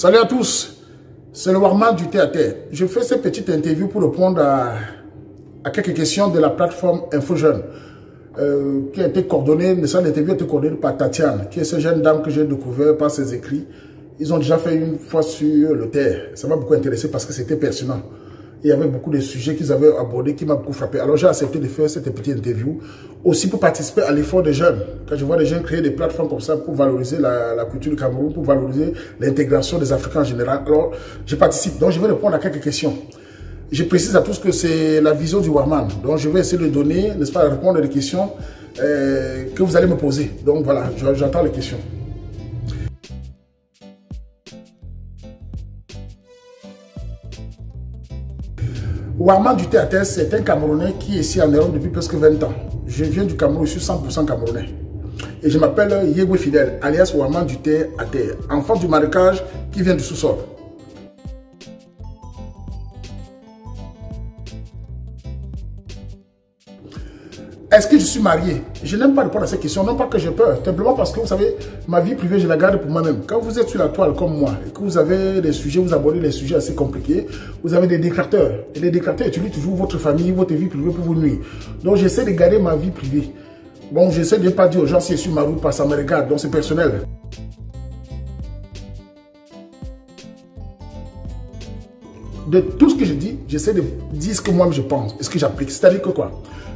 Salut à tous, c'est le Warman du Thé à Terre. Je fais cette petite interview pour répondre à quelques questions de la plateforme InfoJeune qui a été coordonnée, l'interview a été coordonnée par Tatiane, qui est cette jeune dame que j'ai découvert par ses écrits. Ils ont déjà fait une fois sur le terre. Ça m'a beaucoup intéressé parce que c'était pertinent. Il y avait beaucoup de sujets qu'ils avaient abordés qui m'ont beaucoup frappé. Alors j'ai accepté de faire cette petite interview aussi pour participer à l'effort des jeunes. Quand je vois des jeunes créer des plateformes comme ça pour valoriser la culture du Cameroun, pour valoriser l'intégration des Africains en général, alors je participe. Donc je vais répondre à quelques questions. Je précise à tous que c'est la vision du Warman. Donc je vais essayer de donner, n'est-ce pas, répondre à des questions que vous allez me poser. Donc voilà, j'attends les questions. Warman du Thé à Terre, c'est un Camerounais qui est ici en Europe depuis presque 20 ans. Je viens du Cameroun, je suis 100% Camerounais. Et je m'appelle Yegwe Fidèle, alias Warman du Thé à Terre, enfant du marécage qui vient du sous-sol. Est-ce que je suis marié? Je n'aime pas répondre à cette question, non pas que j'ai peur, simplement parce que vous savez, ma vie privée, je la garde pour moi-même. Quand vous êtes sur la toile comme moi et que vous avez des sujets, vous abordez des sujets assez compliqués, vous avez des détracteurs. Et les détracteurs utilisent toujours votre famille, votre vie privée pour vous nuire. Donc j'essaie de garder ma vie privée. Bon, j'essaie de ne pas dire aux gens si je suis marié ou pas, ça me regarde, donc c'est personnel. De tout ce que je dis, j'essaie de dire ce que moi je pense et ce que j'applique. C'est-à-dire que quoi?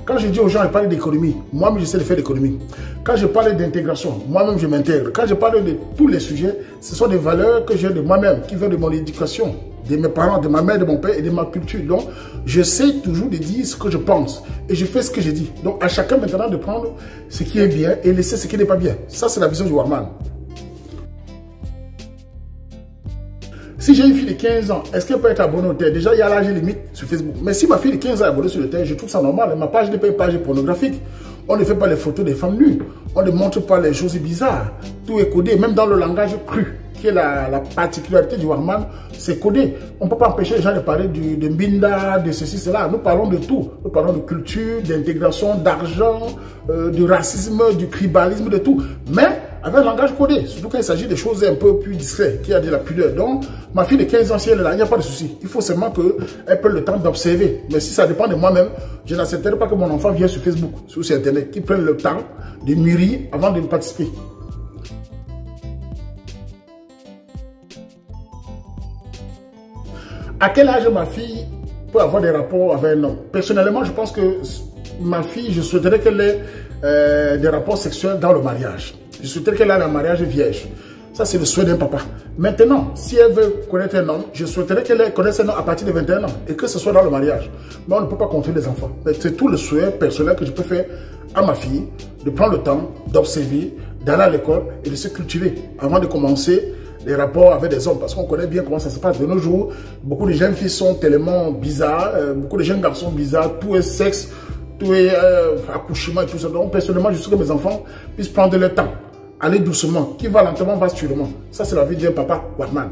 Quand je dis aux gens, je parle d'économie, moi-même j'essaie de faire l'économie. Quand je parle d'intégration, moi-même je m'intègre. Quand je parle de tous les sujets, ce sont des valeurs que j'ai de moi-même, qui viennent de mon éducation, de mes parents, de ma mère, de mon père et de ma culture. Donc, j'essaie toujours de dire ce que je pense et je fais ce que je dis. Donc, à chacun maintenant de prendre ce qui est bien et laisser ce qui n'est pas bien. Ça, c'est la vision du Warman. Si j'ai une fille de 15 ans, est-ce qu'elle peut être abonnée au terre? Déjà, il y a l'âge limite sur Facebook. Mais si ma fille de 15 ans est abonnée sur le terre, je trouve ça normal. Ma page n'est pas une page pornographique. On ne fait pas les photos des femmes nues. On ne montre pas les choses bizarres. Tout est codé, même dans le langage cru, qui est la particularité du Warman, c'est codé. On ne peut pas empêcher les gens de parler de Mbinda, de ceci, cela. Nous parlons de tout. Nous parlons de culture, d'intégration, d'argent, du racisme, du tribalisme, de tout. Mais avec un langage codé, surtout quand il s'agit de choses un peu plus discrètes, qui a de la pudeur. Donc, ma fille de 15 ans, si elle est là, il n'y a pas de souci. Il faut seulement qu'elle prenne le temps d'observer. Mais si ça dépend de moi-même, je n'accepterai pas que mon enfant vienne sur Facebook, sur Internet, qu'il prenne le temps de mûrir avant de participer. À quel âge ma fille peut avoir des rapports avec un homme? Personnellement, je pense que ma fille, je souhaiterais qu'elle ait des rapports sexuels dans le mariage. Je souhaiterais qu'elle ait un mariage vierge. Ça, c'est le souhait d'un papa. Maintenant, si elle veut connaître un homme, je souhaiterais qu'elle connaisse un homme à partir de 21 ans et que ce soit dans le mariage. Mais on ne peut pas contrôler les enfants. C'est tout le souhait personnel que je peux faire à ma fille, de prendre le temps d'observer, d'aller à l'école et de se cultiver avant de commencer les rapports avec des hommes. Parce qu'on connaît bien comment ça se passe de nos jours. Beaucoup de jeunes filles sont tellement bizarres, beaucoup de jeunes garçons bizarres, tout est sexe, tout est accouchement et tout ça. Donc personnellement, je souhaite que mes enfants puissent prendre le temps. Aller doucement, qui va lentement, va sûrement. Ça, c'est la vie d'un papa Warman.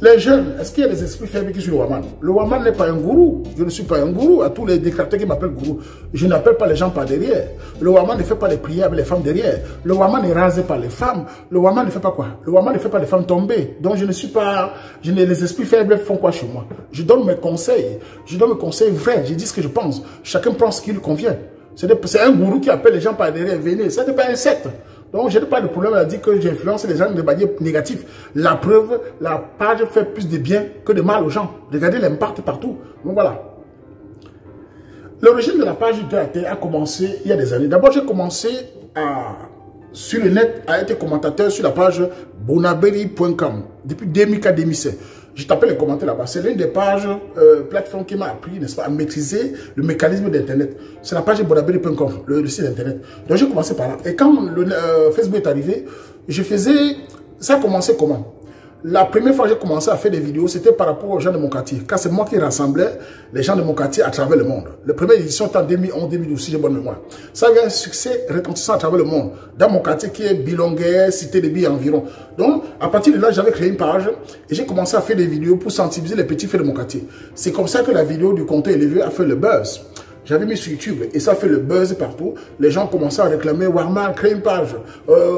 Les jeunes, est-ce qu'il y a des esprits faibles qui sont le Warman? Le Warman n'est pas un gourou. Je ne suis pas un gourou. À tous les détracteurs qui m'appellent gourou, je n'appelle pas les gens par derrière. Le Warman ne fait pas les prières avec les femmes derrière. Le Warman est rasé par les femmes. Le Warman ne fait pas quoi? Le Warman ne fait pas les femmes tombées. Donc je ne suis pas... les esprits faibles font quoi chez moi? Je donne mes conseils. Je donne mes conseils vrais. Je dis ce que je pense. Chacun prend ce qui lui convient. C'est un gourou qui appelle les gens par derrière. Venez. Ça n'est pas un secte. Donc, je n'ai pas de problème à dire que j'influence les gens de manière négative. La preuve, la page fait plus de bien que de mal aux gens. Regardez l'impact partout. Donc, voilà. L'origine de la page du Thé à Terre a commencé il y a des années. D'abord, j'ai commencé sur le net à être commentateur sur la page bonaberi.com depuis 2004-2007. Je tapais les commentaires là-bas. C'est l'une des pages plateforme qui m'a appris, n'est-ce pas, à maîtriser le mécanisme d'Internet. C'est la page bonaberi.com, le site d'Internet. Donc j'ai commencé par là. Et quand le Facebook est arrivé, je faisais... Ça a commencé comment? La première fois que j'ai commencé à faire des vidéos, c'était par rapport aux gens de mon quartier. Car c'est moi qui rassemblais les gens de mon quartier à travers le monde. La première édition était en 2011-2012, si j'ai bonne mémoire. Ça a eu un succès retentissant à travers le monde. Dans mon quartier qui est Bilonguer, Cité de Billes environ. Donc, à partir de là, j'avais créé une page et j'ai commencé à faire des vidéos pour sensibiliser les petits faits de mon quartier. C'est comme ça que la vidéo du compteur élevé a fait le buzz. J'avais mis sur YouTube et ça fait le buzz partout. Les gens commençaient à réclamer Warman, crée une page.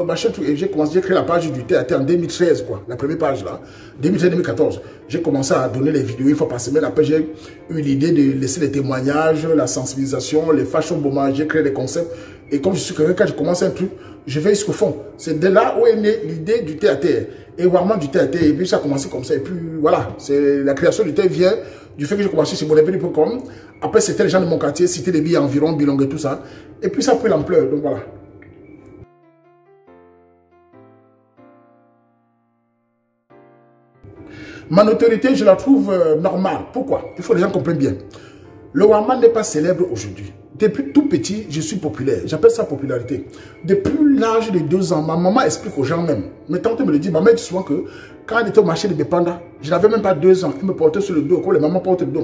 Machin, tout. Et j'ai créé la page du TAT en 2013, quoi. La première page là. 2013-2014. J'ai commencé à donner les vidéos une fois par semaine. Après, j'ai eu l'idée de laisser les témoignages, la sensibilisation, les fashion moments. J'ai créé des concepts. Et comme je suis quelqu'un, quand je commence un truc, je vais jusqu'au fond. C'est de là où est née l'idée du TAT. Et Warman du TAT. Et puis ça a commencé comme ça. Et puis voilà. C'est la création du TAT vient du fait que j'ai commencé chez monepay.com. Après, c'était les gens de mon quartier, Cité des Billes environ, Bilong et tout ça. Et puis, ça a pris l'ampleur. Donc, voilà. Ma notoriété, je la trouve normale. Pourquoi? Il faut que les gens comprennent bien. Le Warman n'est pas célèbre aujourd'hui. Depuis tout petit, je suis populaire. J'appelle ça popularité. Depuis l'âge de 2 ans, ma maman explique aux gens même. Mes tantes me le disent. Maman dit souvent que quand elle était au marché de Bepanda, je n'avais même pas 2 ans. Elle me portait sur le dos, comme les mamans portent le dos.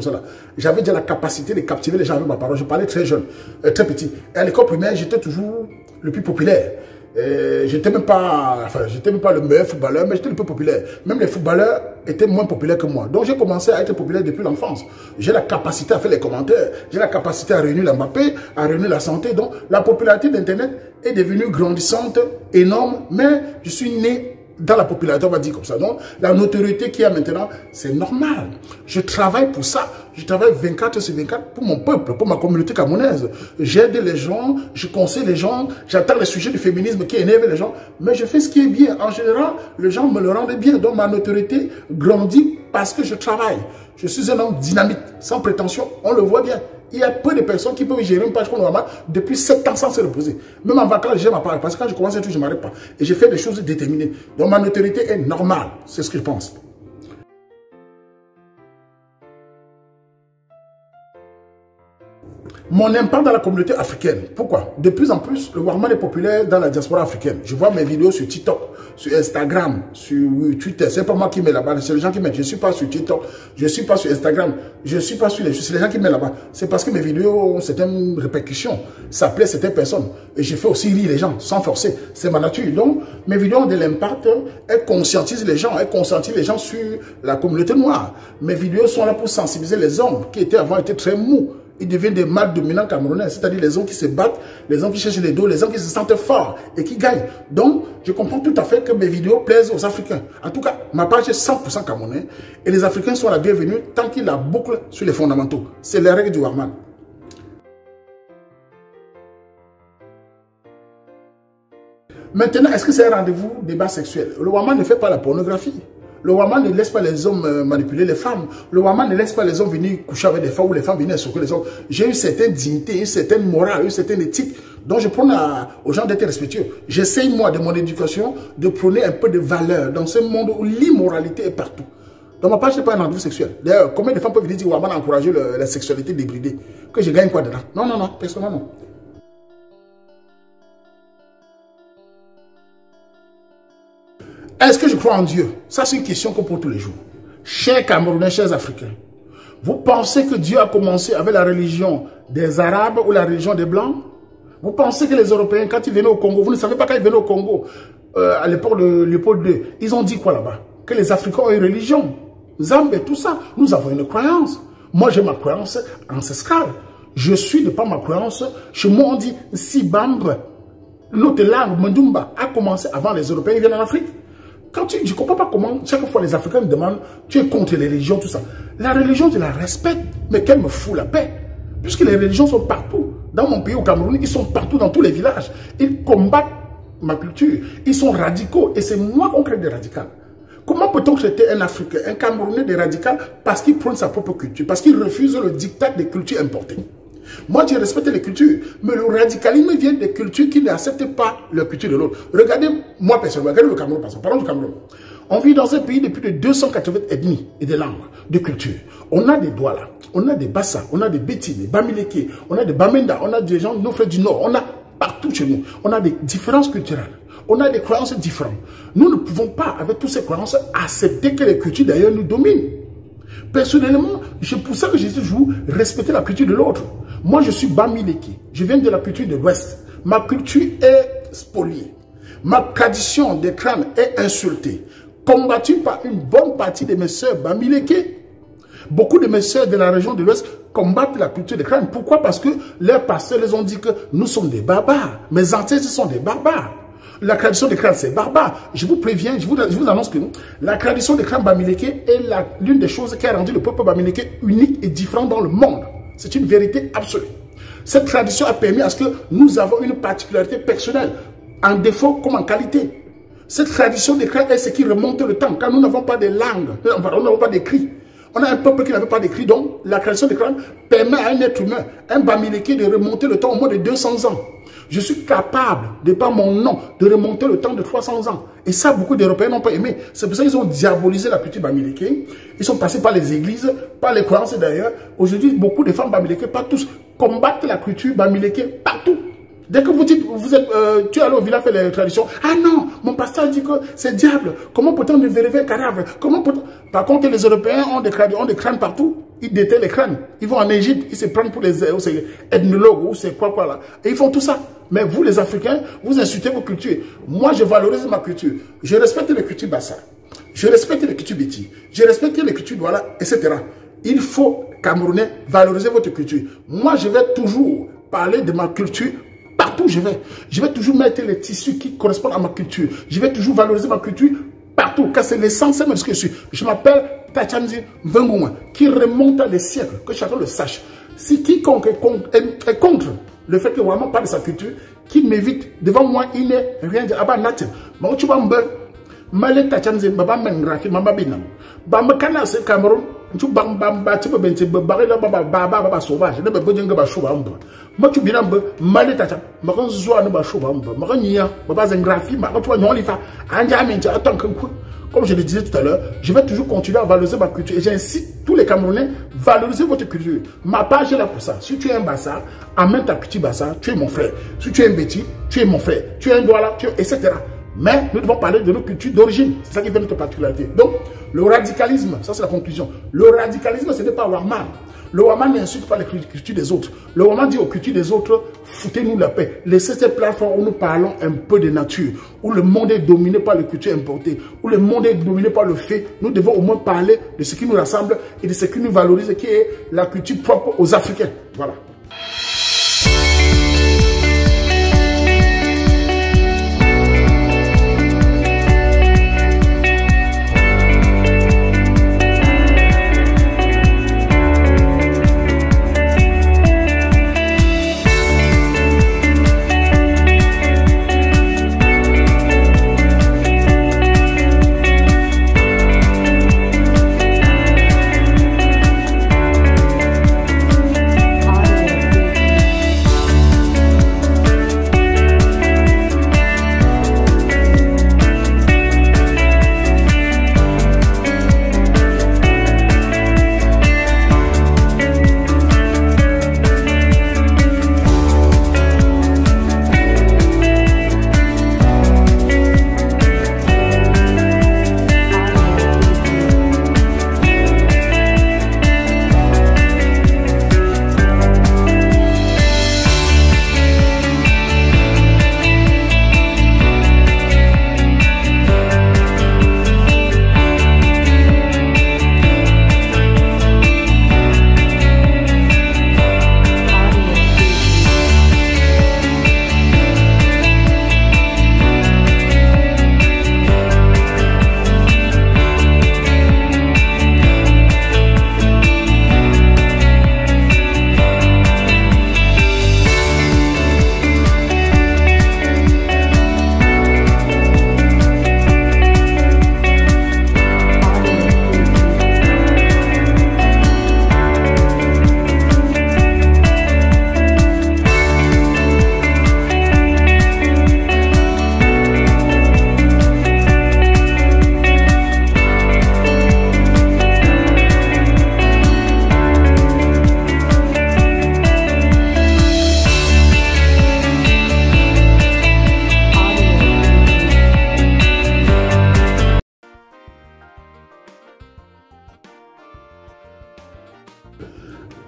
J'avais déjà la capacité de captiver les gens avec ma parole. Je parlais très jeune, très petit. Et à l'école primaire, j'étais toujours le plus populaire. J'étais même pas le meilleur footballeur, mais j'étais le plus populaire. Même les footballeurs étaient moins populaires que moi. Donc j'ai commencé à être populaire depuis l'enfance. J'ai la capacité à faire les commentaires, j'ai la capacité à réunir la Mbappé, à réunir la santé. Donc la popularité d'Internet est devenue grandissante, énorme, mais je suis né dans la popularité, on va dire comme ça. Donc, la notoriété qu'il y a maintenant, c'est normal. Je travaille pour ça. Je travaille 24/24 pour mon peuple, pour ma communauté camerounaise. J'aide les gens, je conseille les gens, j'attends les sujets du féminisme qui énervent les gens. Mais je fais ce qui est bien. En général, les gens me le rendent bien. Donc, ma notoriété grandit parce que je travaille. Je suis un homme dynamique, sans prétention. On le voit bien. Il y a peu de personnes qui peuvent gérer une page comme Warman depuis 7 ans sans se reposer. Même en vacances, j'aime ma page. Parce que quand je commence un truc, je ne m'arrête pas. Et je fais des choses déterminées. Donc ma notoriété est normale. C'est ce que je pense. Mon impact dans la communauté africaine. Pourquoi? De plus en plus, le Warman est populaire dans la diaspora africaine. Je vois mes vidéos sur TikTok, sur Instagram, sur Twitter. C'est pas moi qui mets là-bas, c'est les gens qui mettent. Je ne suis pas sur TikTok, je ne suis pas sur Instagram, je ne suis pas sur les... C'est les gens qui mettent là-bas. C'est parce que mes vidéos ont certaines répercussions. Ça plaît à certaines personnes. Et je fais aussi rire les gens, sans forcer. C'est ma nature. Donc, mes vidéos ont de l'impact. Elles conscientisent les gens. Elles conscientisent les gens sur la communauté noire. Mes vidéos sont là pour sensibiliser les hommes qui étaient très mous. Ils deviennent des mâles dominants camerounais, c'est-à-dire les hommes qui se battent, les hommes qui cherchent les dos, les hommes qui se sentent forts et qui gagnent. Donc, je comprends tout à fait que mes vidéos plaisent aux Africains. En tout cas, ma page est 100% camerounais et les Africains sont la bienvenue tant qu'ils la bouclent sur les fondamentaux. C'est la règle du Warman. Maintenant, est-ce que c'est un rendez-vous débat sexuel? Le Warman ne fait pas la pornographie. Le Warman ne laisse pas les hommes manipuler les femmes. Le Warman ne laisse pas les hommes venir coucher avec des femmes ou les femmes venir escroquer les hommes. J'ai une certaine dignité, une certaine morale, une certaine éthique. Donc je prône aux gens d'être respectueux. J'essaye moi de mon éducation de prôner un peu de valeur dans ce monde où l'immoralité est partout. Donc ma page n'est pas un rendez-vous sexuel. D'ailleurs, combien de femmes peuvent venir dire Warman a encouragé la sexualité débridée? Que je gagne quoi dedans? Non, non, non, personnellement non. Est-ce que je crois en Dieu? Ça, c'est une question qu'on pose tous les jours. Chers Camerounais, chers Africains, vous pensez que Dieu a commencé avec la religion des Arabes ou la religion des Blancs? Vous pensez que les Européens, quand ils venaient au Congo, vous ne savez pas quand ils venaient au Congo, à l'époque de Léopold II, ils ont dit quoi là-bas? Que les Africains ont une religion. Zambé, tout ça. Nous avons une croyance. Moi, j'ai ma croyance ancestrale. Je suis de par ma croyance. Chez moi, on dit Sibambe. Notre langue, Mandumba, a commencé avant les Européens, ils viennent en Afrique. Je ne comprends pas comment, chaque fois les Africains me demandent, tu es contre les religions, tout ça. La religion, je la respecte, mais qu'elle me fout la paix. Puisque les religions sont partout. Dans mon pays, au Cameroun, ils sont partout dans tous les villages. Ils combattent ma culture. Ils sont radicaux. Et c'est moi qu'on crée des radicaux. Comment peut-on traiter un Africain, un Camerounais des radicaux parce qu'il prône sa propre culture, parce qu'il refuse le diktat des cultures importées? Moi, je respecte les cultures, mais le radicalisme vient des cultures qui n'acceptent pas la culture de l'autre. Regardez, moi personnellement, regardez le Cameroun, par exemple. Parlons du Cameroun. On vit dans un pays de plus de 280 ethnies et de langues, de cultures. On a des Douala, on a des Bassa, on a des Béti, des Bamileke, on a des Bamenda, on a des gens, nos frères du Nord, on a partout chez nous. On a des différences culturelles, on a des croyances différentes. Nous ne pouvons pas, avec toutes ces croyances, accepter que les cultures d'ailleurs nous dominent. Personnellement, c'est pour ça que j'ai toujours respecté la culture de l'autre. Moi, je suis Bamileke. Je viens de la culture de l'Ouest. Ma culture est spoliée. Ma tradition des crânes est insultée. Combattue par une bonne partie de mes sœurs Bamileke. Beaucoup de mes sœurs de la région de l'Ouest combattent la culture des crânes. Pourquoi? Parce que leurs pasteurs les ont dit que nous sommes des barbares. Mes ancêtres sont des barbares. La tradition des crânes, c'est barbare. Je vous préviens, je vous annonce que la tradition des crânes bamileke est l'une des choses qui a rendu le peuple bamileke unique et différent dans le monde. C'est une vérité absolue. Cette tradition a permis à ce que nous avons une particularité personnelle, en défaut comme en qualité. Cette tradition des crânes est ce qui remonte le temps, quand nous n'avons pas de langue, nous n'avons pas d'écrit. On a un peuple qui n'avait pas d'écrit, donc la tradition des crânes permet à un être humain, un bamileke, de remonter le temps au moins de 200 ans. Je suis capable, de par mon nom, de remonter le temps de 300 ans. Et ça, beaucoup d'Européens n'ont pas aimé. C'est pour ça qu'ils ont diabolisé la culture bamileke. Ils sont passés par les églises, par les croyances d'ailleurs. Aujourd'hui, beaucoup de femmes bamileke, pas tous, combattent la culture bamileke partout. Dès que vous dites, tu es allé au village faire les traditions. Ah non, mon pasteur dit que c'est diable. Comment peut-on ne vérifier un cadavre? Par contre, les Européens ont des crânes partout. Ils déterrent les crânes. Ils vont en Égypte, ils se prennent pour les ethnologues ou c'est quoi là. Et ils font tout ça. Mais vous, les Africains, vous insultez vos cultures. Moi, je valorise ma culture. Je respecte les cultures Bassa. Je respecte les cultures Béti. Je respecte les cultures Douala, etc. Il faut, Camerounais, valoriser votre culture. Moi, je vais toujours parler de ma culture. Partout où je vais toujours mettre les tissus qui correspondent à ma culture. Je vais toujours valoriser ma culture partout, car c'est l'essence même de ce que je suis. Je m'appelle Tachanzi Mvengouma, qui remonte à des siècles, que chacun le sache. Si quiconque est contre le fait que Wama parle de sa culture, qui m'évite, devant moi, il n'est rien de Abba Natin. Mais tu vas me dire, Malé Tachanzi, Baba Mengrafi, Mama Binam. Bamba Kana, c'est Cameroun. Tu bamba tu peux benter barrer baba sauvage ne be ngenga ba shuba mba ma tu binambe malé tata ma kan zo ne ba shuba mba ma kan nya baba zengrafi ma tu nyoli fa anja minti attends que comme je le disais tout à l'heure, je vais toujours continuer à valoriser ma culture et j'incite tous les Camerounais à valoriser votre culture. Ma page est là pour ça. Si tu es un Bassa, amène ta petite Bassa, tu es mon frère. Si tu es un Béti, tu es mon frère. Tu es un Douala, etc. Mais nous devons parler de nos cultures d'origine. C'est ça qui fait notre particularité. Donc, le radicalisme, ça c'est la conclusion. Le radicalisme, ce n'est pas Waman. Le Waman n'insulte pas les cultures des autres. Le Waman dit aux cultures des autres, foutez-nous la paix. Laissez cette plateforme où nous parlons un peu de nature, où le monde est dominé par les cultures importées, où le monde est dominé par le fait. Nous devons au moins parler de ce qui nous rassemble et de ce qui nous valorise, qui est la culture propre aux Africains. Voilà.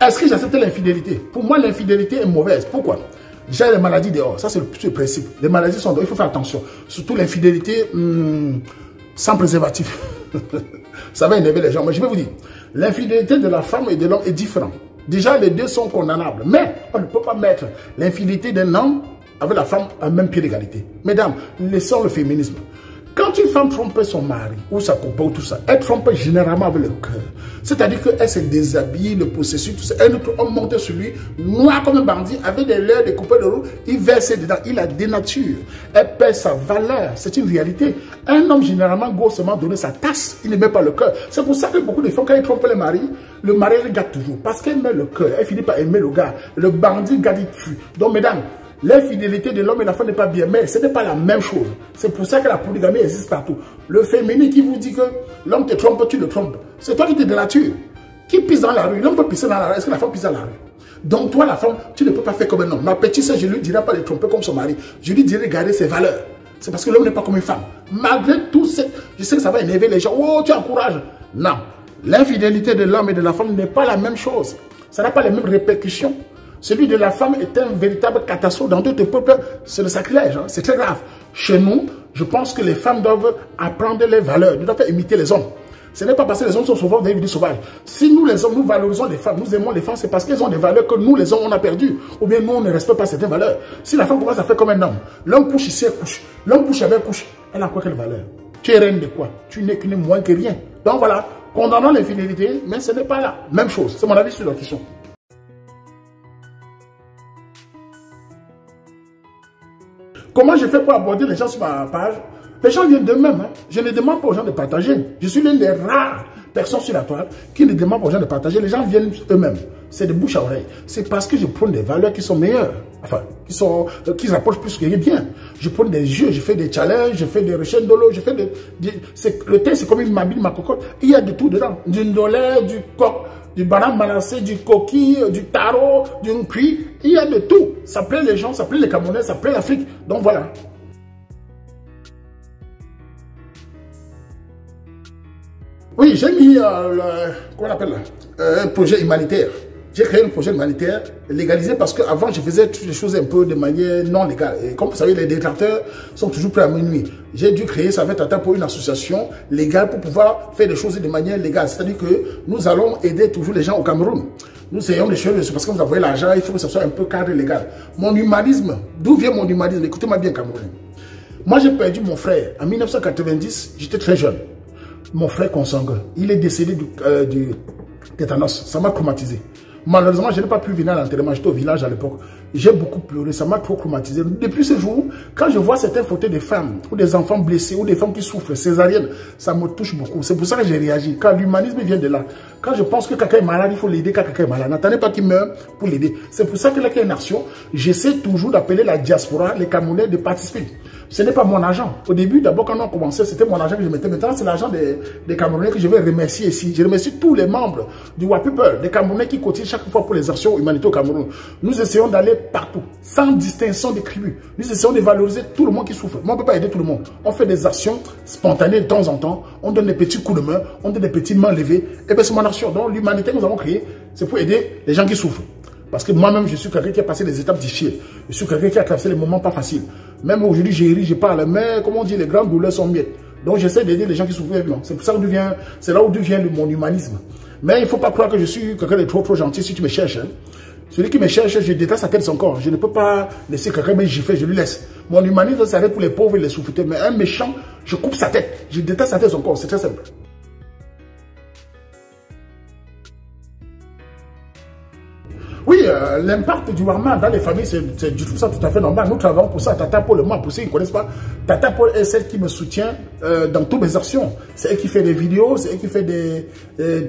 Est-ce que j'accepte l'infidélité? Pour moi, l'infidélité est mauvaise. Pourquoi? Déjà, les maladies dehors. Ça, c'est le principe. Les maladies sont dehors. Il faut faire attention. Surtout l'infidélité sans préservatif. Ça va énerver les gens. Mais je vais vous dire, l'infidélité de la femme et de l'homme est différente. Déjà, les deux sont condamnables. Mais on ne peut pas mettre l'infidélité d'un homme avec la femme à même pied d'égalité. Mesdames, laissons le féminisme. Quand une femme trompe son mari ou sa copain ou tout ça, elle trompe généralement avec le cœur. C'est-à-dire qu'elle se déshabille, le possession, tout ça. Un autre homme monte sur lui, noir comme un bandit, avec des lèvres, des coupeurs de roue, il verse dedans, il la dénature. Elle perd sa valeur. C'est une réalité. Un homme généralement grossement donner sa tasse, il ne met pas le cœur. C'est pour ça que beaucoup de femmes, quand ils trompent le mari elle gâte toujours. Parce qu'elle met le cœur, elle finit par aimer le gars. Le bandit garde, il tue. Donc mesdames, l'infidélité de l'homme et de la femme n'est pas bien, mais ce n'est pas la même chose. C'est pour ça que la polygamie existe partout. Le féminin qui vous dit que l'homme te trompe, tu le trompes. C'est toi qui te dénatures. Qui pisse dans la rue? L'homme peut pisser dans la rue. Est-ce que la femme pisse dans la rue? Donc toi, la femme, tu ne peux pas faire comme un homme. Ma petite soeur, je lui dirai pas de tromper comme son mari. Je lui dirai de garder ses valeurs. C'est parce que l'homme n'est pas comme une femme. Malgré tout, je sais que ça va énerver les gens. Oh, tu encourages. Non. L'infidélité de l'homme et de la femme n'est pas la même chose. Ça n'a pas les mêmes répercussions. Celui de la femme est un véritable catastrophe. Dans d'autres peuples, c'est le sacrilège. Hein? C'est très grave. Chez nous, je pense que les femmes doivent apprendre les valeurs. Elles doivent imiter les hommes. Ce n'est pas parce que les hommes sont souvent des sauvages. Si nous, les hommes, nous valorisons les femmes, nous aimons les femmes, c'est parce qu'elles ont des valeurs que nous, les hommes, on a perdues. Ou bien nous, on ne respecte pas certaines valeurs. Si la femme commence à faire comme un homme, l'homme couche ici, elle couche. L'homme couche avec couche. Elle a quoi quelle valeur? Tu es reine de quoi? Tu n'es qu'une moins que rien. Donc voilà, condamnons l'infidélité, mais ce n'est pas la même chose. C'est mon avis sur la question. Comment je fais pour aborder les gens sur ma page? Les gens viennent d'eux-mêmes. Hein. Je ne demande pas aux gens de partager. Je suis l'une des rares personnes sur la toile qui ne demande pas aux gens de partager. Les gens viennent eux-mêmes. C'est de bouche à oreille. C'est parce que je prône des valeurs qui sont meilleures. Enfin, qui se rapprochent plus que bien. Je prône des jeux, je fais des challenges, je fais des recherches de l'eau, je fais le thé, c'est comme une mabille, ma cocotte. Il y a de tout dedans. Du ndolé, du coq, du banane balancé, du coquille, du taro, du cuit. Il y a de tout. Ça plaît les gens, ça plaît les Camerounais, ça plaît l'Afrique. Donc voilà. Oui, j'ai mis comment on appelle un projet humanitaire. J'ai créé un projet humanitaire légalisé parce qu'avant, je faisais toutes les choses un peu de manière non légale. Et comme vous savez, les détracteurs sont toujours prêts à minuit. J'ai dû créer ça avec Tata pour une association légale pour pouvoir faire des choses de manière légale. C'est-à-dire que nous allons aider toujours les gens au Cameroun. Nous essayons des choses, c'est parce que vous envoyez l'argent, il faut que ce soit un peu cadre légal. Mon humanisme, d'où vient mon humanisme? Écoutez-moi bien, Camerounais. Moi, j'ai perdu mon frère en 1990, j'étais très jeune. Mon frère consanguin, il est décédé du tétanos. Ça m'a traumatisé. Malheureusement, je n'ai pas pu venir à l'enterrement. J'étais au village à l'époque. J'ai beaucoup pleuré. Ça m'a trop traumatisé. Depuis ce jour, quand je vois certaines photos de femmes ou des enfants blessés ou des femmes qui souffrent, césariennes, ça me touche beaucoup. C'est pour ça que j'ai réagi. Quand l'humanisme vient de là, quand je pense que quelqu'un est malade, il faut l'aider quand quelqu'un est malade. N'attendez pas qu'il meure pour l'aider. C'est pour ça que là, qu'il y a une action, j'essaie toujours d'appeler la diaspora, les Camerounais, de participer. Ce n'est pas mon argent. Au début, d'abord, quand on a commencé, c'était mon argent que je mettais. Maintenant, c'est l'argent des Camerounais que je vais remercier ici. Je remercie tous les membres du WAPIPER, des Camerounais qui cotisent chaque fois pour les actions humanitaires au Cameroun. Nous essayons d'aller partout, sans distinction de tribus. Nous essayons de valoriser tout le monde qui souffre. Moi, on ne peut pas aider tout le monde. On fait des actions spontanées de temps en temps. On donne des petits coups de main, on donne des petites mains levées. Et bien, c'est mon action. Donc, l'humanité que nous avons créée, c'est pour aider les gens qui souffrent. Parce que moi-même, je suis quelqu'un qui a passé des étapes difficiles. Je suis quelqu'un qui a traversé des moments pas faciles. Même aujourd'hui, j'ai ri, je parle, mais comme on dit, les grandes douleurs sont miettes. Donc, j'essaie d'aider les gens qui souffrent. C'est pour ça que c'est là où vient mon humanisme. Mais il ne faut pas croire que je suis quelqu'un de trop gentil si tu me cherches. Hein. Celui qui me cherche, je déteste sa tête de son corps. Je ne peux pas laisser quelqu'un me gifler, je lui laisse. Mon humanisme s'arrête pour les pauvres et les souffreux. Mais un méchant, je coupe sa tête. Je déteste sa tête de son corps. C'est très simple. Oui, l'impact du Warma dans les familles, je trouve ça tout à fait normal. Nous travaillons pour ça. Tata Paul, moi, pour ceux qui ne connaissent pas, Tata Paul est celle qui me soutient dans toutes mes actions. C'est elle qui fait des vidéos, c'est elle qui fait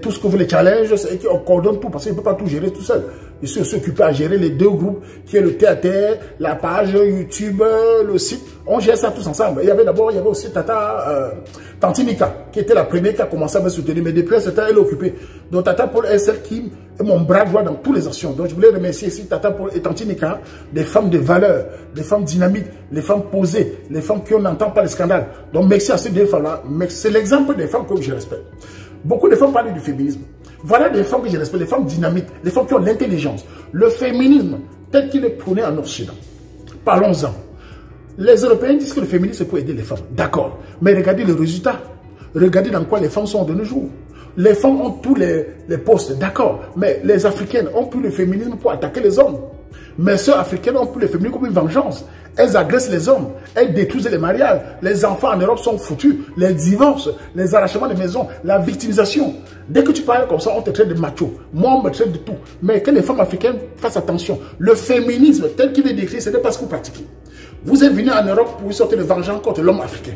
tout ce que vous les challenges, c'est elle qui coordonne tout, parce qu'elle ne peut pas tout gérer tout seul. Je suis aussi occupé à gérer les deux groupes, qui est le théâtre, la page YouTube, le site. On gère ça tous ensemble. Il y avait aussi Tata Tantinika, qui était la première qui a commencé à me soutenir, mais depuis ce temps, elle est occupée. Donc Tata Paul est celle qui est mon bras droit dans toutes les actions. Donc je voulais remercier ici Tata Paul et Tantinika, des femmes de valeur, des femmes dynamiques, les femmes posées, les femmes qui n'entendent pas les scandales. Donc merci à ces deux femmes-là. C'est l'exemple des femmes que je respecte. Beaucoup de femmes parlent du féminisme. Voilà des femmes que je respecte, les femmes dynamiques, les femmes qui ont l'intelligence. Le féminisme, tel qu'il est prôné en Occident. Parlons-en. Les Européens disent que le féminisme c'est pour aider les femmes. D'accord. Mais regardez le résultat. Regardez dans quoi les femmes sont de nos jours. Les femmes ont tous les postes, d'accord, mais les Africaines ont plus le féminisme pour attaquer les hommes. Mes sœurs africaines ont plus le féminisme comme une vengeance. Elles agressent les hommes, elles détruisent les mariages. Les enfants en Europe sont foutus, les divorces, les arrachements de maisons, la victimisation. Dès que tu parles comme ça, on te traite de macho. Moi, on me traite de tout. Mais que les femmes africaines fassent attention. Le féminisme tel qu'il est décrit, ce n'est pas ce que vous pratiquez. Vous êtes venus en Europe pour une sorte de vengeance contre l'homme africain.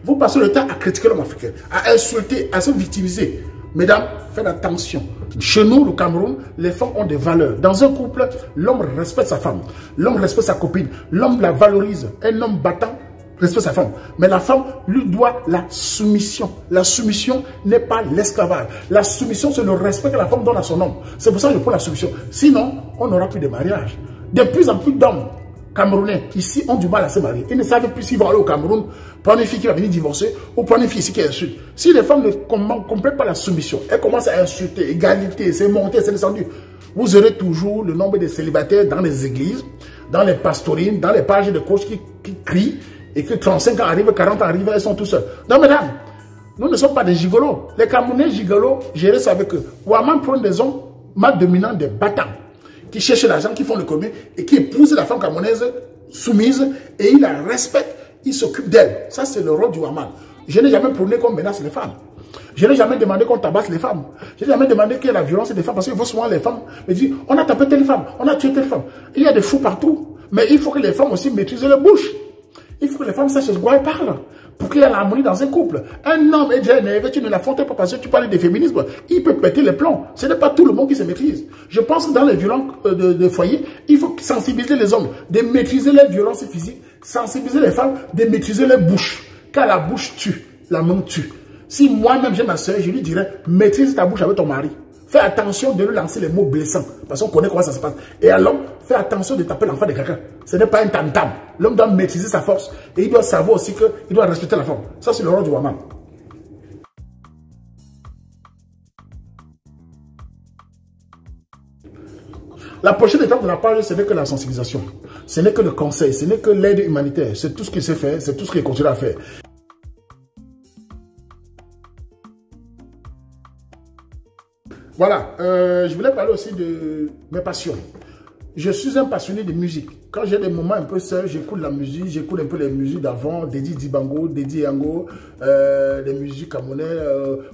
Vous passez le temps à critiquer l'homme africain, à insulter, à se victimiser. Mesdames, faites attention. Chez nous, le Cameroun, les femmes ont des valeurs. Dans un couple, l'homme respecte sa femme. L'homme respecte sa copine. L'homme la valorise. Un homme battant respecte sa femme. Mais la femme lui doit la soumission. La soumission n'est pas l'esclavage. La soumission, c'est le respect que la femme donne à son homme. C'est pour ça que je prends la soumission. Sinon, on n'aura plus de mariage. De plus en plus d'hommes Camerounais ici ont du mal à se marier. Ils ne savent plus s'ils vont aller au Cameroun, prendre une fille qui va venir divorcer ou prendre une fille ici qui insulte. Si les femmes ne comprennent pas la soumission, elles commencent à insulter, égalité, c'est monté, c'est descendu. Vous aurez toujours le nombre de célibataires dans les églises, dans les pastorines, dans les pages de coach qui crient et que 35 ans arrivent, 40 ans arrivent, elles sont tout seuls. Non, mesdames, nous ne sommes pas des gigolos. Les Camerounais gigolos, gérez ça avec eux. Ouaman prend des hommes mal dominants, des battants, qui cherchent l'argent, qui font le commun et qui épousent la femme camerounaise soumise et il la respecte, il s'occupe d'elle. Ça, c'est le rôle du Ouaman. Je n'ai jamais prôné qu'on menace les femmes. Je n'ai jamais demandé qu'on tabasse les femmes. Je n'ai jamais demandé qu'il y ait la violence des femmes parce qu'il faut souvent les femmes me disent on a tapé telle femme, on a tué telle femme. Il y a des fous partout. Mais il faut que les femmes aussi maîtrisent leur bouche. Il faut que les femmes sachent de quoi elles parlent. Pour qu'il y ait l'harmonie dans un couple. Un homme est déjà énervé, tu ne l'affrontes pas parce que tu parles de féminisme. Il peut péter les plombs. Ce n'est pas tout le monde qui se maîtrise. Je pense que dans les violences de foyer, il faut sensibiliser les hommes, de maîtriser les violences physiques, sensibiliser les femmes, de maîtriser les bouches. Car la bouche tue, la main tue. Si moi-même j'ai ma soeur, je lui dirais, maîtrise ta bouche avec ton mari. Fais attention de lui lancer les mots blessants. Parce qu'on connaît comment ça se passe. Et à l'homme, fais attention de taper l'enfant de quelqu'un. Ce n'est pas un tam-tam. L'homme doit maîtriser sa force. Et il doit savoir aussi qu'il doit respecter la femme. Ça, c'est le rôle du Ouaman. La prochaine étape de la page, ce n'est que la sensibilisation. Ce n'est que le conseil. Ce n'est que l'aide humanitaire. C'est tout ce qu'il sait faire. C'est tout ce qu'il continue à faire. Voilà, je voulais parler aussi de mes passions. Je suis un passionné de musique. Quand j'ai des moments un peu seul, j'écoute la musique, j'écoute un peu les musiques d'avant, Dedi Dibango, Dedi Yango, les musiques camerounais,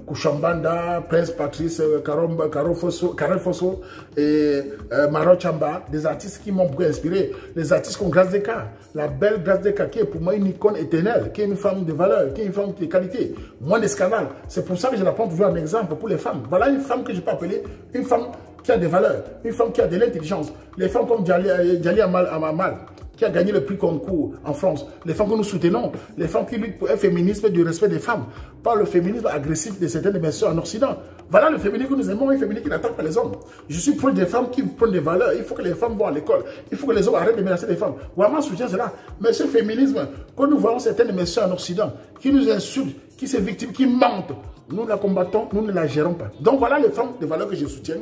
Kouchambanda, Prince Patrice, Karel Fosso et Maro Chamba, des artistes qui m'ont beaucoup inspiré. Les artistes comme Grace Deka, la belle Grace Deka qui est pour moi une icône éternelle, qui est une femme de valeur, qui est une femme de qualité, moins de scandale. C'est pour ça que je la prends toujours en exemple pour les femmes. Voilà une femme que je peux appeler une femme qui a des valeurs, une femme qui a de l'intelligence. Les femmes comme Djali Amal, qui a gagné le prix concours en France. Les femmes que nous soutenons, les femmes qui luttent pour un féminisme du respect des femmes, pas le féminisme agressif de certaines de mes soeurs en Occident. Voilà le féminisme que nous aimons, un féminisme qui n'attaque pas les hommes. Je suis pour des femmes qui prennent des valeurs. Il faut que les femmes vont à l'école. Il faut que les hommes arrêtent de menacer les femmes. Vraiment, soutient cela. Mais ce féminisme, quand nous voyons certaines de mes soeurs en Occident, qui nous insultent, qui se victimes, qui mentent, nous la combattons, nous ne la gérons pas. Donc voilà les femmes de valeurs que je soutiens.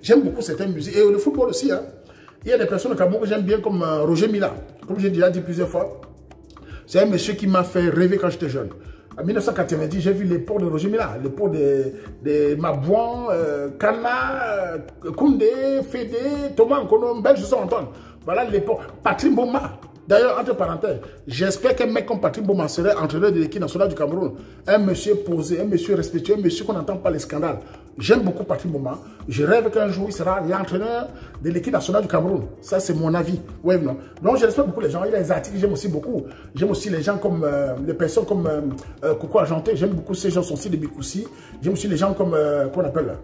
J'aime beaucoup certaines musiques. Et le football aussi. Hein. Il y a des personnes au Cameroun que j'aime bien comme Roger Mila. Comme j'ai déjà dit plusieurs fois. C'est un monsieur qui m'a fait rêver quand j'étais jeune. En 1990, j'ai vu l'époque de Roger Mila. L'époque de Mabouan, Kana, Koundé, Fédé, Thomas Nkono, Belge Antoine. Voilà l'époque. Patrick Mboma. D'ailleurs, entre parenthèses, j'espère qu'un mec comme Patrick Mboma serait entraîneur de l'équipe nationale du Cameroun. Un monsieur posé, un monsieur respectueux, un monsieur qu'on n'entend pas les scandales. J'aime beaucoup Patrick Mboma. Je rêve qu'un jour, il sera l'entraîneur de l'équipe nationale du Cameroun. Ça, c'est mon avis. Ouais, non. Donc, je respecte beaucoup les gens. Il y a des articles que j'aime aussi beaucoup. J'aime aussi les gens comme, les personnes comme Coco Argenté. J'aime beaucoup ces gens, son style de Bikoussi. J'aime aussi les gens comme, qu'on appelle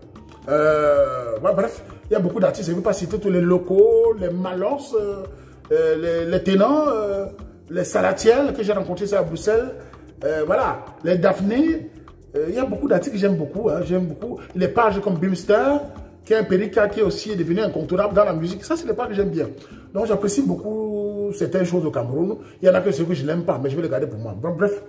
ouais, bref, il y a beaucoup d'artistes. Je ne vais pas citer tous les locaux, les Malos, les Ténants, les Salatiel que j'ai rencontrés à Bruxelles. Voilà, les Daphné. Il y a beaucoup d'articles que j'aime beaucoup. Hein, j'aime beaucoup les pages comme Bimster, qui est un périca qui est aussi devenu incontournable dans la musique. Ça, c'est les pages que j'aime bien. Donc, j'apprécie beaucoup certaines choses au Cameroun. Il y en a que ceux que je n'aime pas, mais je vais les garder pour moi. Bon, bref.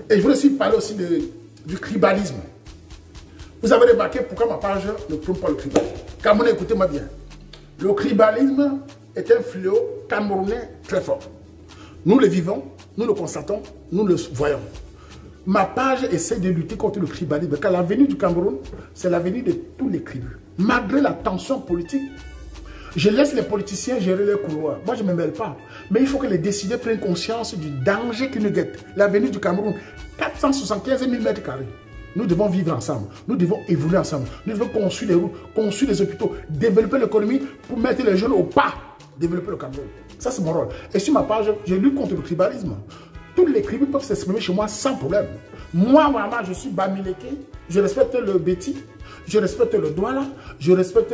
Et je voulais aussi parler aussi du tribalisme. Vous avez remarqué pourquoi ma page ne prône pas le tribalisme. Camerounais, écoutez-moi bien. Le tribalisme est un fléau camerounais très fort. Nous le vivons, nous le constatons, nous le voyons. Ma page essaie de lutter contre le tribalisme, car l'avenir du Cameroun, c'est l'avenir de tous les tribus. Malgré la tension politique, je laisse les politiciens gérer leur couloir. Moi, je ne me mêle pas. Mais il faut que les décideurs prennent conscience du danger qui nous guette. L'avenir du Cameroun, 475 000 mètres carrés. Nous devons vivre ensemble. Nous devons évoluer ensemble. Nous devons construire les routes, construire les hôpitaux, développer l'économie pour mettre les jeunes au pas, développer le Cameroun. Ça, c'est mon rôle. Et sur ma page, je lutte contre le tribalisme. Tous les tribus peuvent s'exprimer chez moi sans problème. Moi, vraiment, je suis Bamileke. Je respecte le Béti. Je respecte le Douala. Je respecte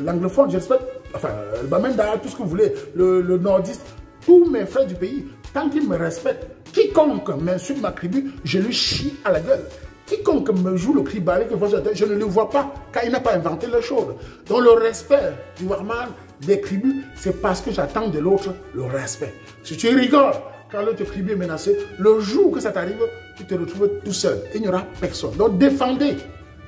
l'anglophone. Je respecte, enfin, le Bamenda, tout ce que vous voulez, le nordiste. Tous mes frères du pays, tant qu'ils me respectent, quiconque m'insulte ma tribu, je lui chie à la gueule. Quiconque me joue le cri balai, je ne le vois pas, car il n'a pas inventé les choses. Donc le respect du Warman, des tribus, c'est parce que j'attends de l'autre le respect. Si tu rigoles quand l'autre tribu est menacé, le jour que ça t'arrive, tu te retrouves tout seul. Il n'y aura personne. Donc défendez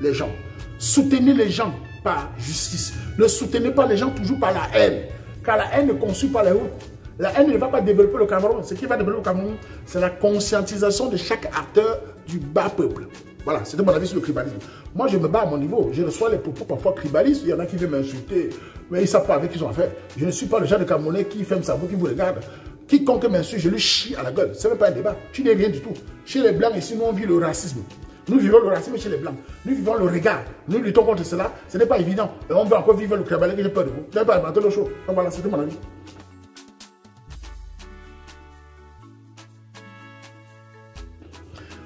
les gens. Soutenez les gens par justice. Ne soutenez pas les gens toujours par la haine. Car la haine ne construit pas les routes. La haine ne va pas développer le Cameroun. Ce qui va développer le Cameroun, c'est la conscientisation de chaque acteur du bas peuple. Voilà, c'était mon avis sur le tribalisme. Moi, je me bats à mon niveau. Je reçois les propos parfois tribalistes. Il y en a qui veulent m'insulter, mais ils ne savent pas avec qui ils ont affaire. Je ne suis pas le genre de Camerounais qui ferme sa bouche, qui vous regarde. Quiconque m'insulte, je lui chie à la gueule. Ce n'est même pas un débat. Tu n'es rien du tout. Chez les Blancs, ici, nous, on vit le racisme. Nous vivons le racisme chez les Blancs. Nous vivons le regard. Nous luttons contre cela. Ce n'est pas évident. Et on veut encore vivre le tribalisme. J'ai peur de vous. Je n'avez pas inventé le show. Donc voilà, c'était mon avis.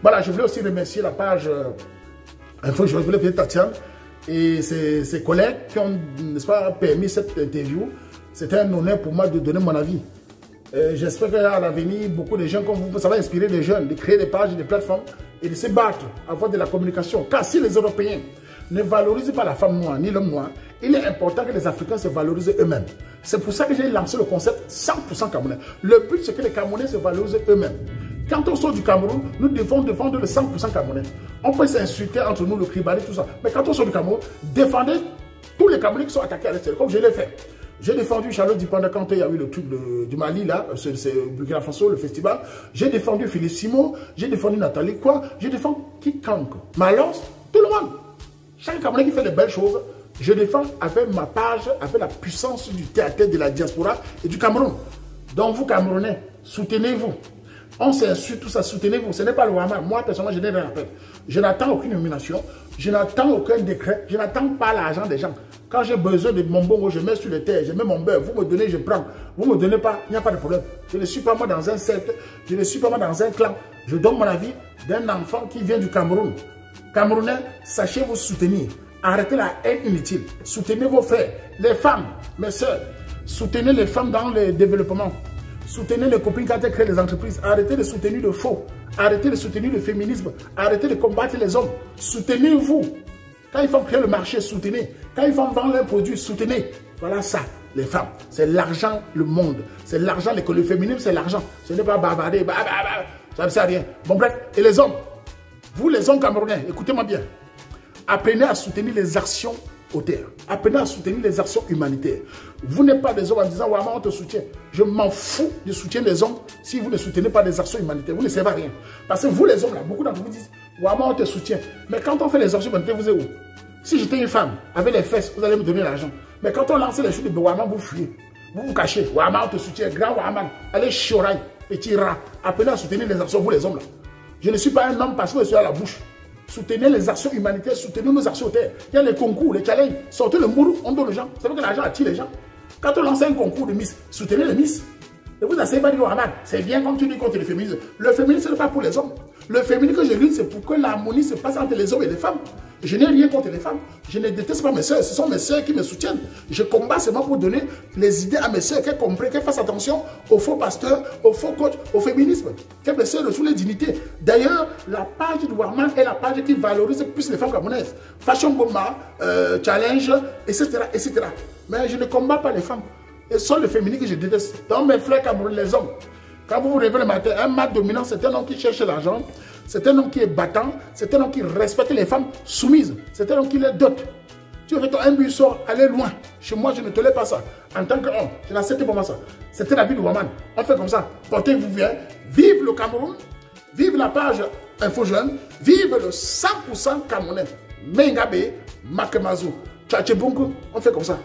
Voilà, je voulais aussi remercier la page Info, je voulais peut-être Tatiane et ses collègues qui ont, n'est-ce pas, permis cette interview. C'était un honneur pour moi de donner mon avis. J'espère qu'à l'avenir, beaucoup de gens comme vous, ça va inspirer les jeunes de créer des pages, des plateformes et de se battre, avoir de la communication. Car si les Européens ne valorisent pas la femme noire ni l'homme noir, il est important que les Africains se valorisent eux-mêmes. C'est pour ça que j'ai lancé le concept 100% camerounais. Le but, c'est que les Camerounais se valorisent eux-mêmes. Quand on sort du Cameroun, nous devons défendre le 100% camerounais. On peut s'insulter entre nous, le Kribali, tout ça. Mais quand on sort du Cameroun, défendez tous les Camerounais qui sont attaqués à l'extérieur, comme je l'ai fait. J'ai défendu Charlotte Dipanda quand il y a eu le truc du Mali, là, c'est Burkina Faso, le festival. J'ai défendu Philippe Simon, j'ai défendu Nathalie Kwa, j'ai défendu quiconque. Malance, tout le monde. Chaque Camerounais qui fait de belles choses, je défends avec ma page, avec la puissance du théâtre de la diaspora et du Cameroun. Donc vous, Camerounais, soutenez-vous. On s'insulte, tout ça, soutenez-vous. Ce n'est pas le Wama. Moi, personnellement, je n'ai rien à faire. Je n'attends aucune nomination. Je n'attends aucun décret. Je n'attends pas l'argent des gens. Quand j'ai besoin de mon bongo, je mets sur les terres, je mets mon beurre. Vous me donnez, je prends. Vous ne me donnez pas, il n'y a pas de problème. Je ne suis pas moi dans un cercle. Je ne suis pas moi dans un clan. Je donne mon avis d'un enfant qui vient du Cameroun. Camerounais, sachez vous soutenir. Arrêtez la haine inutile. Soutenez vos frères, les femmes, mes soeurs. Soutenez les femmes dans le développement. Soutenez les copines qui ont créé des entreprises. Arrêtez de soutenir le faux. Arrêtez de soutenir le féminisme. Arrêtez de combattre les hommes. Soutenez-vous. Quand ils font créer le marché, soutenez. Quand ils vont vendre leurs produits, soutenez. Voilà ça, les femmes. C'est l'argent, le monde. C'est l'argent, le féminisme, c'est l'argent. Ce n'est pas bavarder. Ça ne sert à rien. Bon, bref. Et les hommes. Vous, les hommes camerounais, écoutez-moi bien. Apprenez à soutenir les actions aux terres. Apprenez à soutenir les actions humanitaires. Vous n'êtes pas des hommes en disant « Wama, on te soutient ». Je m'en fous du soutien des hommes si vous ne soutenez pas des actions humanitaires. Vous ne servez à rien. Parce que vous, les hommes, là, beaucoup d'entre vous disent « Wama, on te soutient ». Mais quand on fait les actions humanitaires, vous êtes où? Si j'étais une femme, avec les fesses, vous allez me donner l'argent. Mais quand on lance les choses de Wama, vous fuyez. Vous vous cachez. « Wama, on te soutient ». Grand Wama, allez chioraille, petit rat. Apprenez à soutenir les actions, vous les hommes, là. Je ne suis pas un homme parce que je suis à la bouche. Soutenez les actions humanitaires, soutenez nos actions terre. Il y a les concours, les challenges. Sortez le mourou, on donne aux gens. Vous savez que l'argent attire les gens. Quand on lance un concours de Miss, soutenez les Miss. Et vous n'essayez pas de dire, Ahmad, c'est bien quand tu dis contre le féminisme. Le féminisme, ce n'est pas pour les hommes. Le féminisme que je lutte, c'est pour que l'harmonie se passe entre les hommes et les femmes. Je n'ai rien contre les femmes. Je ne déteste pas mes soeurs. Ce sont mes soeurs qui me soutiennent. Je combats seulement pour donner les idées à mes soeurs, qu'elles comprennent, qu'elles fassent attention aux faux pasteurs, aux faux coachs, au féminisme. Que mes soeurs reçoivent les dignités. D'ailleurs, la page du Warman est la page qui valorise plus les femmes camerounaises. Fashion Boma, Challenge, etc., etc. Mais je ne combats pas les femmes. Et ce sont les féministes que je déteste. Dans mes frères camerounais, les hommes. Quand vous vous réveillez le matin, un mâle dominant, c'est un homme qui cherche l'argent. C'est un homme qui est battant. C'est un homme qui respecte les femmes soumises. C'est un homme qui les dote. Tu veux un but sort, aller loin. Chez moi, je ne tolère pas ça. En tant qu'homme, je n'accepte pas ça. C'était la vie de Waman. On fait comme ça. Portez-vous bien. Vive le Cameroun. Vive la page Info Jeune. Vive le 100% Camerounais. Mengabe, Makemazu. Tchatchebungu. On fait comme ça.